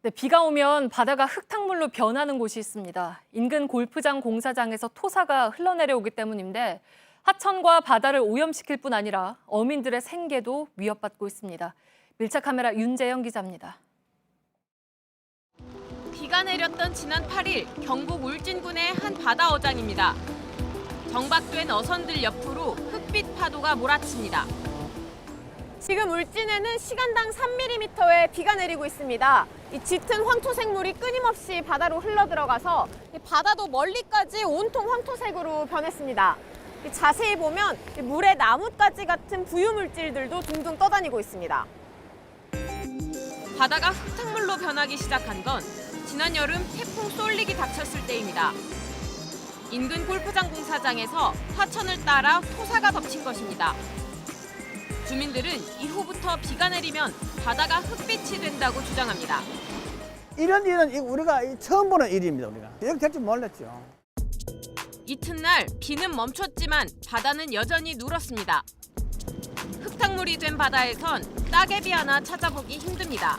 네, 비가 오면 바다가 흙탕물로 변하는 곳이 있습니다. 인근 골프장 공사장에서 토사가 흘러내려오기 때문인데 하천과 바다를 오염시킬 뿐 아니라 어민들의 생계도 위협받고 있습니다. 밀착 카메라 윤재영 기자입니다. 비가 내렸던 지난 8일 경북 울진군의 한 바다 어장입니다. 정박된 어선들 옆으로 흙빛 파도가 몰아칩니다. 지금 울진에는 시간당 3mm의 비가 내리고 있습니다. 이 짙은 황토색물이 끊임없이 바다로 흘러들어가서 바다도 멀리까지 온통 황토색으로 변했습니다. 자세히 보면 물에 나뭇가지 같은 부유물질들도 둥둥 떠다니고 있습니다. 바다가 흙탕물로 변하기 시작한 건 지난 여름 태풍 쏠릭이 닥쳤을 때입니다. 인근 골프장 공사장에서 하천을 따라 토사가 덮친 것입니다. 주민들은 이후부터 비가 내리면 바다가 흙빛이 된다고 주장합니다. 이런 일은 우리가 처음 보는 일입니다. 우리가 이렇게 될 줄 몰랐죠. 이튿날 비는 멈췄지만 바다는 여전히 누렇습니다. 흙탕물이 된 바다에선 따개비 하나 찾아보기 힘듭니다.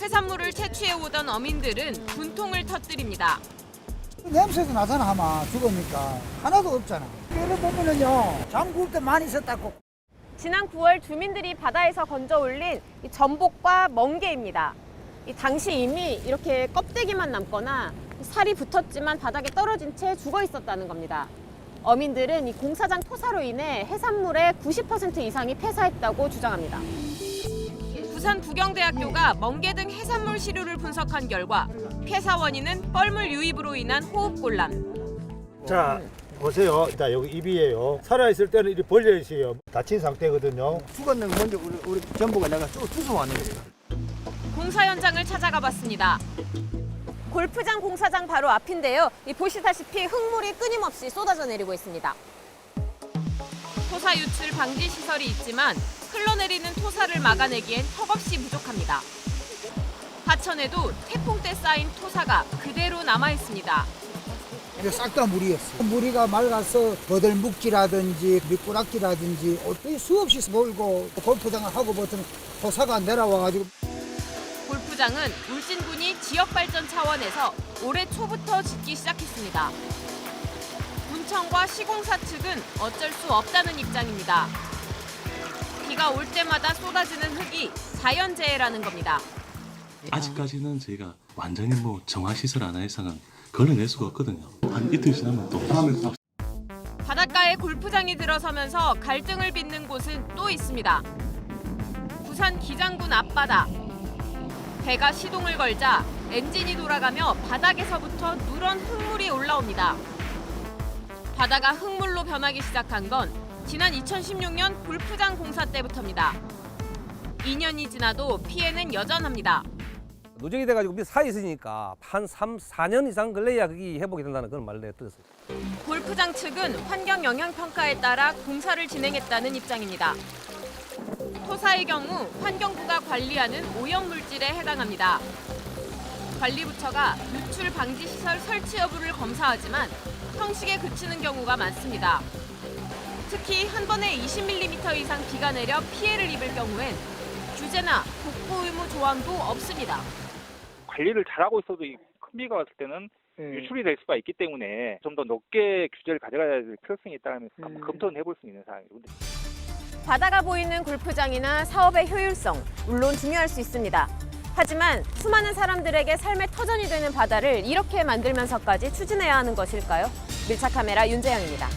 해산물을 채취해 오던 어민들은 분통을 터뜨립니다. 냄새도 나잖아. 아마 죽으니까 하나도 없잖아. 이런 보면은요, 잠글 때 많이 있었다고. 지난 9월 주민들이 바다에서 건져 올린 이 전복과 멍게입니다. 당시 이미 이렇게 껍데기만 남거나 살이 붙었지만 바닥에 떨어진 채 죽어 있었다는 겁니다. 어민들은 이 공사장 토사로 인해 해산물의 90% 이상이 폐사했다고 주장합니다. 부산 부경대학교가 멍게 등 해산물 시료를 분석한 결과 폐사 원인은 뻘물 유입으로 인한 호흡곤란. 자, 보세요. 자, 여기 입이에요. 살아있을 때는 이렇게 벌려 있어요. 다친 상태거든요. 죽었는 거 먼저 우리 전부가 내가 쭉 주워왔는 거예요. 공사 현장을 찾아가 봤습니다. 골프장 공사장 바로 앞인데요. 보시다시피 흙물이 끊임없이 쏟아져 내리고 있습니다. 토사 유출 방지 시설이 있지만 흘러내리는 토사를 막아내기엔 턱없이 부족합니다. 하천에도 태풍 때 쌓인 토사가 그대로 남아 있습니다. 이게 싹 다 물이었어. 물이가 맑아서 버들묵지라든지 미꾸라지라든지 수없이 몰고 골프장을 하고 버튼 토사가 내려와가지고. 골프장은 울진군이 지역발전 차원에서 올해 초부터 짓기 시작했습니다. 군청과 시공사 측은 어쩔 수 없다는 입장입니다. 비가 올 때마다 쏟아지는 흙이 자연재해라는 겁니다. 아직까지는 저희가 완전히 정화시설 하나 이상은 걸러낼 수가 없거든요. 한 이틀 지나면 또 다음에 바닷가에 골프장이 들어서면서 갈등을 빚는 곳은 또 있습니다. 부산 기장군 앞바다. 배가 시동을 걸자 엔진이 돌아가며 바닥에서부터 누런 흙물이 올라옵니다. 바다가 흙물로 변하기 시작한 건 지난 2016년 골프장 공사 때부터입니다. 2년이 지나도 피해는 여전합니다. 누적이 돼가지고 밑에 사 있으니까 한 3, 4년 이상 걸려야 그게 회복이 된다는 그런 말을 들었어요. 골프장 측은 환경 영향 평가에 따라 공사를 진행했다는 입장입니다. 토사의 경우 환경부가 관리하는 오염 물질에 해당합니다. 관리부처가 유출 방지 시설 설치 여부를 검사하지만 형식에 그치는 경우가 많습니다. 특히 한 번에 20mm 이상 비가 내려 피해를 입을 경우엔 규제나 복구 의무 조항도 없습니다. 관리를 잘하고 있어도 큰 비가 왔을 때는 유출이 될 수가 있기 때문에 좀 더 높게 규제를 가져가야 될 필요성이 있다면 한번 검토는 해볼 수 있는 사항입니다. 바다가 보이는 골프장이나 사업의 효율성, 물론 중요할 수 있습니다. 하지만 수많은 사람들에게 삶의 터전이 되는 바다를 이렇게 만들면서까지 추진해야 하는 것일까요? 밀착 카메라 윤재영입니다.